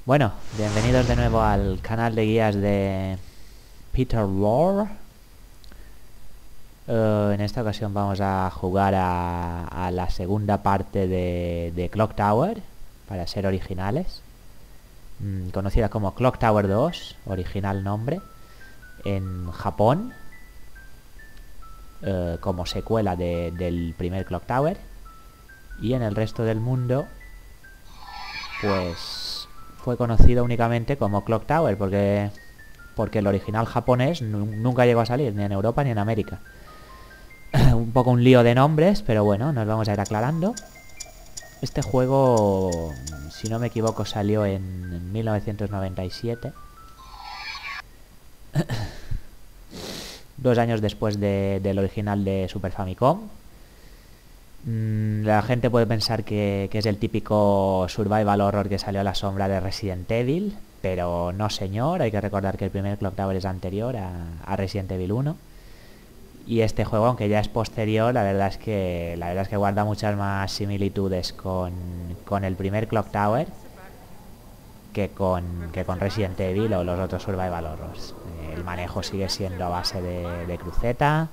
Bueno, bienvenidos de nuevo al canal de guías de Peter Lorre. En esta ocasión vamos a jugar a la segunda parte de Clock Tower, para ser originales. Conocida como Clock Tower 2, original nombre, en Japón, como secuela del primer Clock Tower. Y en el resto del mundo, pues fue conocido únicamente como Clock Tower, porque el original japonés nunca llegó a salir, ni en Europa ni en América. Un poco un lío de nombres, pero bueno, nos vamos a ir aclarando. Este juego, si no me equivoco, salió en 1997. 2 años después del original de Super Famicom. La gente puede pensar que es el típico survival horror que salió a la sombra de Resident Evil, pero no, señor. Hay que recordar que el primer Clock Tower es anterior a Resident Evil 1. Y este juego, aunque ya es posterior, la verdad es que guarda muchas más similitudes con el primer Clock Tower que con Resident Evil o los otros survival horrors. El manejo sigue siendo a base de cruceta,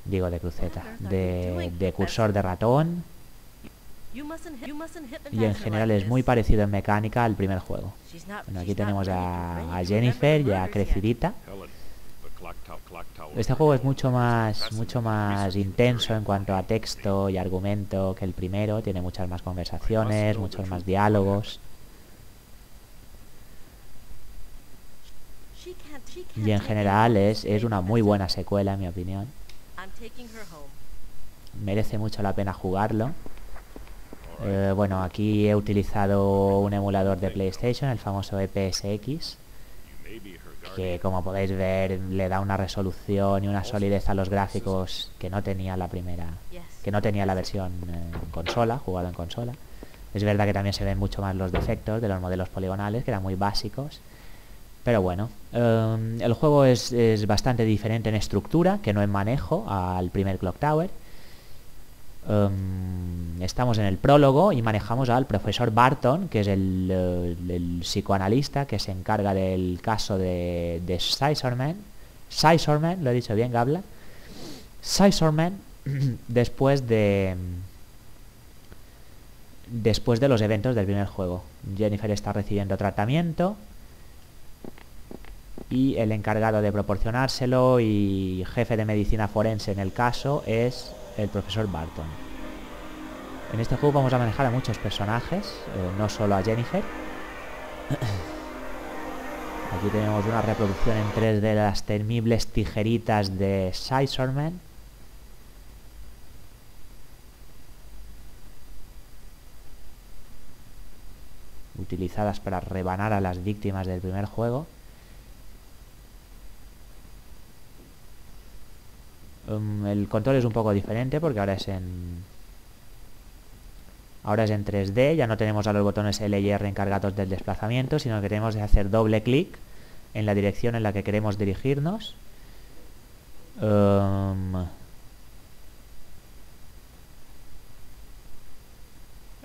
de cursor de ratón, y en general es muy parecido en mecánica al primer juego. Bueno, aquí tenemos a Jennifer y a Crecidita. Este juego es mucho más intenso en cuanto a texto y argumento que el primero. Tiene muchas más conversaciones, muchos más diálogos. Y en general es una muy buena secuela, en mi opinión. Merece mucho la pena jugarlo. Bueno, aquí he utilizado un emulador de PlayStation, el famoso EPSX, que, como podéis ver, le da una resolución y una solidez a los gráficos que no tenía la versión consola, jugada en consola. Es verdad que también se ven mucho más los defectos de los modelos poligonales, que eran muy básicos. Pero bueno, el juego es bastante diferente en estructura, que no en manejo, al primer Clock Tower. Estamos en el prólogo y manejamos al profesor Barton, que es el psicoanalista que se encarga del caso de Scissorman. Scissorman, lo he dicho bien, Gabla. Scissorman, después de los eventos del primer juego. Jennifer está recibiendo tratamiento y el encargado de proporcionárselo y jefe de medicina forense en el caso es el profesor Barton. En este juego vamos a manejar a muchos personajes, no solo a Jennifer. Aquí tenemos una reproducción en 3D de las temibles tijeritas de Scissorman. Utilizadas para rebanar a las víctimas del primer juego. El control es un poco diferente porque ahora es en 3D. Ya no tenemos a los botones L y R encargados del desplazamiento, sino que tenemos que hacer doble clic en la dirección en la que queremos dirigirnos.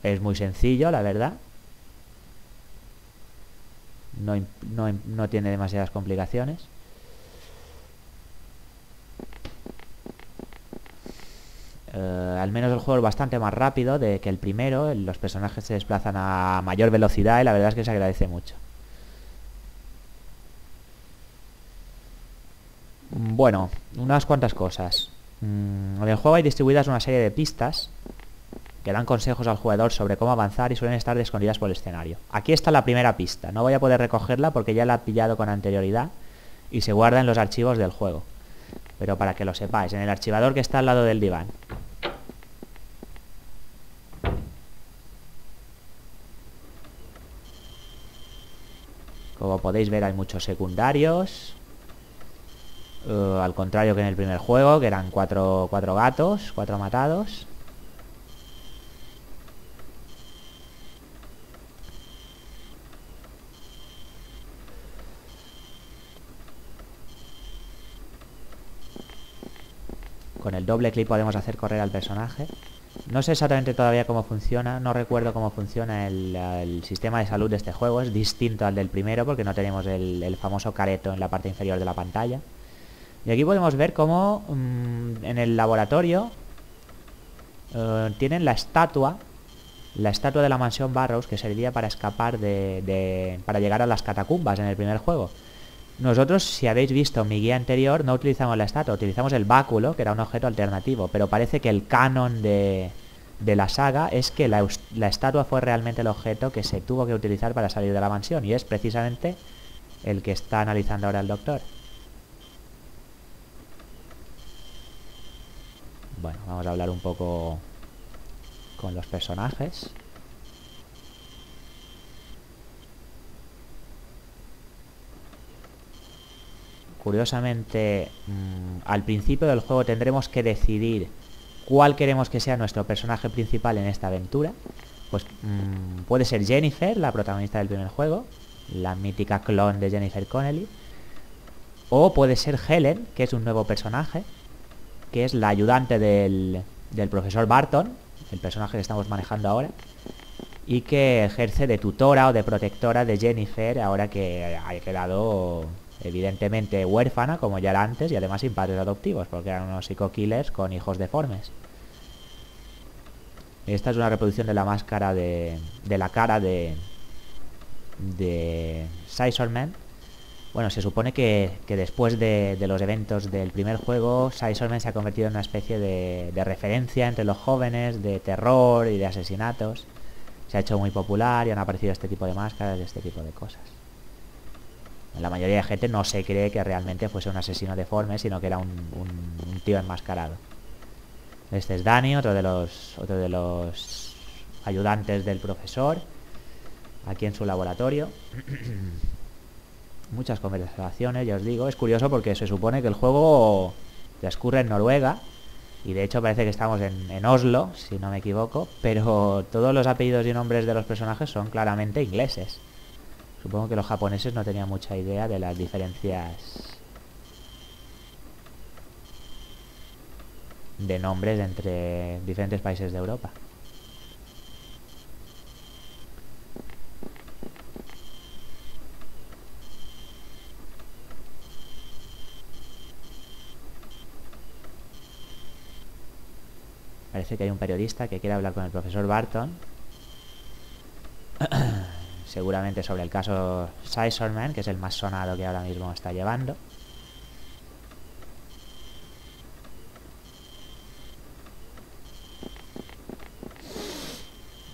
Es muy sencillo, la verdad. No tiene demasiadas complicaciones. Al menos el juego es bastante más rápido que el primero. Los personajes se desplazan a mayor velocidad y la verdad es que se agradece mucho. Bueno, unas cuantas cosas. En el juego hay distribuidas una serie de pistas que dan consejos al jugador sobre cómo avanzar y suelen estar escondidas por el escenario. Aquí está la primera pista. No voy a poder recogerla porque ya la he pillado con anterioridad y se guarda en los archivos del juego. Pero para que lo sepáis, en el archivador que está al lado del diván. Como podéis ver, hay muchos secundarios. Al contrario que en el primer juego, que eran cuatro gatos, 4 matados. Con el doble clic podemos hacer correr al personaje. No sé exactamente todavía cómo funciona, no recuerdo cómo funciona el sistema de salud de este juego. Es distinto al del primero porque no tenemos el famoso careto en la parte inferior de la pantalla. Y aquí podemos ver cómo en el laboratorio tienen la estatua de la mansión Barrows, que serviría para escapar para llegar a las catacumbas en el primer juego. Nosotros, si habéis visto mi guía anterior, no utilizamos la estatua, utilizamos el báculo, que era un objeto alternativo, pero parece que el canon de la saga es que la estatua fue realmente el objeto que se tuvo que utilizar para salir de la mansión, y es precisamente el que está analizando ahora el doctor. Bueno, vamos a hablar un poco con los personajes. Curiosamente, al principio del juego tendremos que decidir cuál queremos que sea nuestro personaje principal en esta aventura. Pues puede ser Jennifer, la protagonista del primer juego, la mítica clon de Jennifer Connelly. O puede ser Helen, que es un nuevo personaje, que es la ayudante del profesor Barton, el personaje que estamos manejando ahora, y que ejerce de tutora o de protectora de Jennifer ahora que ha quedado evidentemente huérfana, como ya era antes, y además sin padres adoptivos, porque eran unos psico-killers con hijos deformes. Esta es una reproducción de la máscara de la cara de Scissorman. Bueno, se supone que después de los eventos del primer juego, Scissorman se ha convertido en una especie de referencia entre los jóvenes, de terror y de asesinatos. Se ha hecho muy popular y han aparecido este tipo de máscaras y este tipo de cosas. La mayoría de gente no se cree que realmente fuese un asesino deforme, sino que era un tío enmascarado. Este es Danny, otro de los ayudantes del profesor, aquí en su laboratorio. Muchas conversaciones, ya os digo. Es curioso porque se supone que el juego transcurre en Noruega, y de hecho parece que estamos en Oslo, si no me equivoco, pero todos los apellidos y nombres de los personajes son claramente ingleses. Supongo que los japoneses no tenían mucha idea de las diferencias de nombres entre diferentes países de Europa. Parece que hay un periodista que quiere hablar con el profesor Barton, seguramente sobre el caso Scissorman, que es el más sonado que ahora mismo está llevando.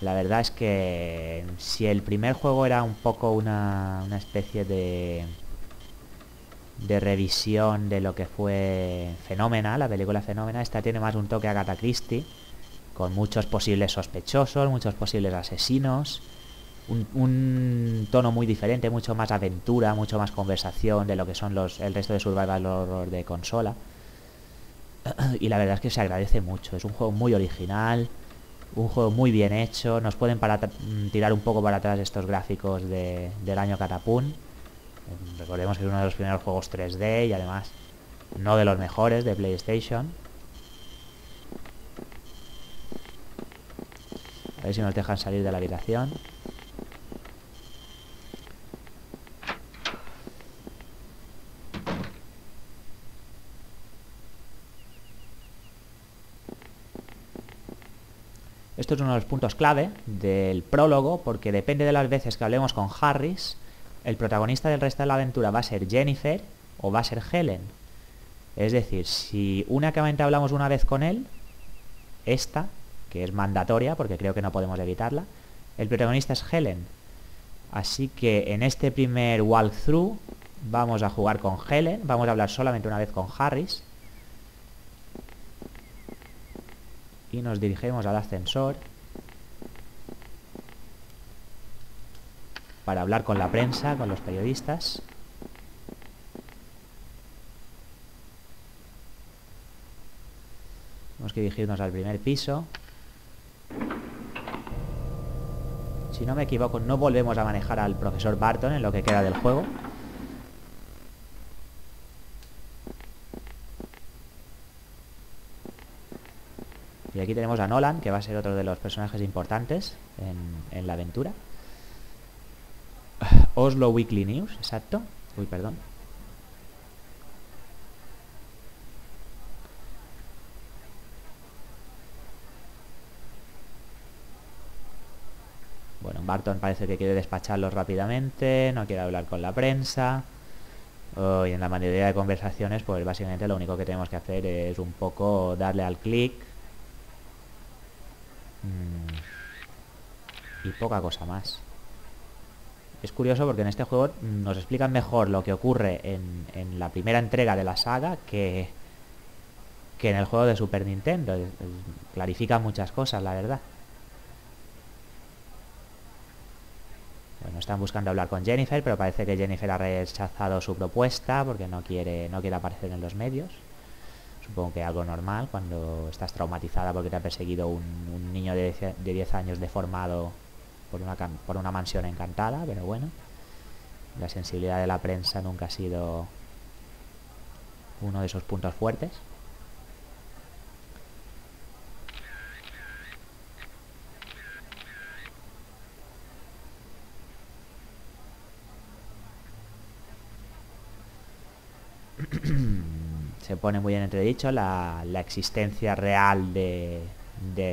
La verdad es que si el primer juego era un poco una especie de revisión de lo que fue Phenomena, la película Phenomena, esta tiene más un toque Agatha Christie, con muchos posibles sospechosos, muchos posibles asesinos, un tono muy diferente, mucho más aventura, mucho más conversación de lo que son el resto de survival horror de consola. Y la verdad es que se agradece mucho. Es un juego muy original, un juego muy bien hecho. Nos pueden tirar un poco para atrás estos gráficos del año Catapult. Recordemos que es uno de los primeros juegos 3D y además no de los mejores de PlayStation. A ver si nos dejan salir de la habitación. Esto es uno de los puntos clave del prólogo, porque depende de las veces que hablemos con Harris, el protagonista del resto de la aventura va a ser Jennifer o va a ser Helen. Es decir, si únicamente hablamos una vez con él, esta, que es mandatoria porque creo que no podemos evitarla, el protagonista es Helen. Así que en este primer walkthrough vamos a jugar con Helen, vamos a hablar solamente una vez con Harris. Y nos dirigimos al ascensor para hablar con la prensa, con los periodistas. Tenemos que dirigirnos al primer piso. Si no me equivoco, no volvemos a manejar al profesor Barton en lo que queda del juego. Y aquí tenemos a Nolan, que va a ser otro de los personajes importantes en la aventura. Oslo Weekly News, exacto. Uy, perdón. Bueno, Barton parece que quiere despacharlos rápidamente, no quiere hablar con la prensa. Y en la mayoría de conversaciones, pues básicamente lo único que tenemos que hacer es un poco darle al clic. Y poca cosa más. Es curioso porque en este juego nos explican mejor lo que ocurre en la primera entrega de la saga que en el juego de Super Nintendo. Clarifica muchas cosas, la verdad. Bueno, están buscando hablar con Jennifer, pero parece que Jennifer ha rechazado su propuesta porque no quiere aparecer en los medios. Supongo que algo normal cuando estás traumatizada porque te ha perseguido un niño de 10 años deformado por una mansión encantada, pero bueno. La sensibilidad de la prensa nunca ha sido uno de sus puntos fuertes. Se pone muy en entredicho la existencia real de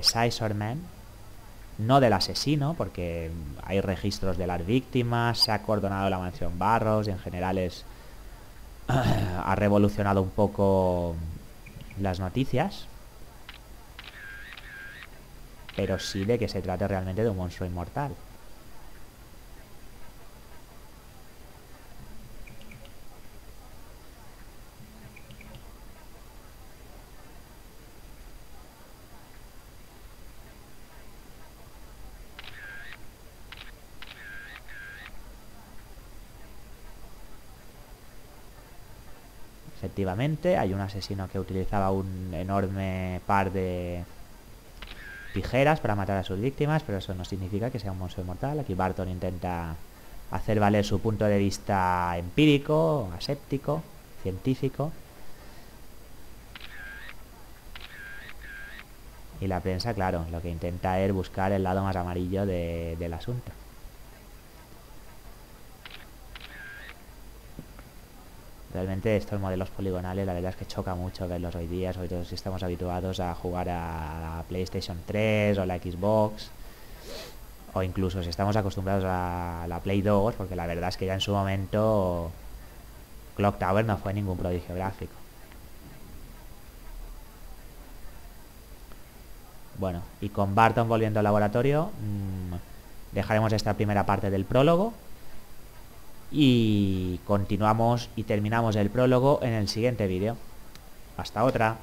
Scissorman, no del asesino, porque hay registros de las víctimas, se ha acordonado la mansión Barrows y en general ha revolucionado un poco las noticias, pero sí de que se trate realmente de un monstruo inmortal. Efectivamente, hay un asesino que utilizaba un enorme par de tijeras para matar a sus víctimas, pero eso no significa que sea un monstruo inmortal. Aquí Barton intenta hacer valer su punto de vista empírico, aséptico, científico. Y la prensa, claro, lo que intenta es buscar el lado más amarillo del asunto. Realmente estos modelos poligonales, la verdad es que choca mucho verlos hoy día, sobre todo si estamos habituados a jugar a la PlayStation 3 o la Xbox, o incluso si estamos acostumbrados a la Play 2, porque la verdad es que ya en su momento Clock Tower no fue ningún prodigio gráfico. Bueno, y con Barton volviendo al laboratorio, dejaremos esta primera parte del prólogo y continuamos y terminamos el prólogo en el siguiente vídeo. Hasta otra.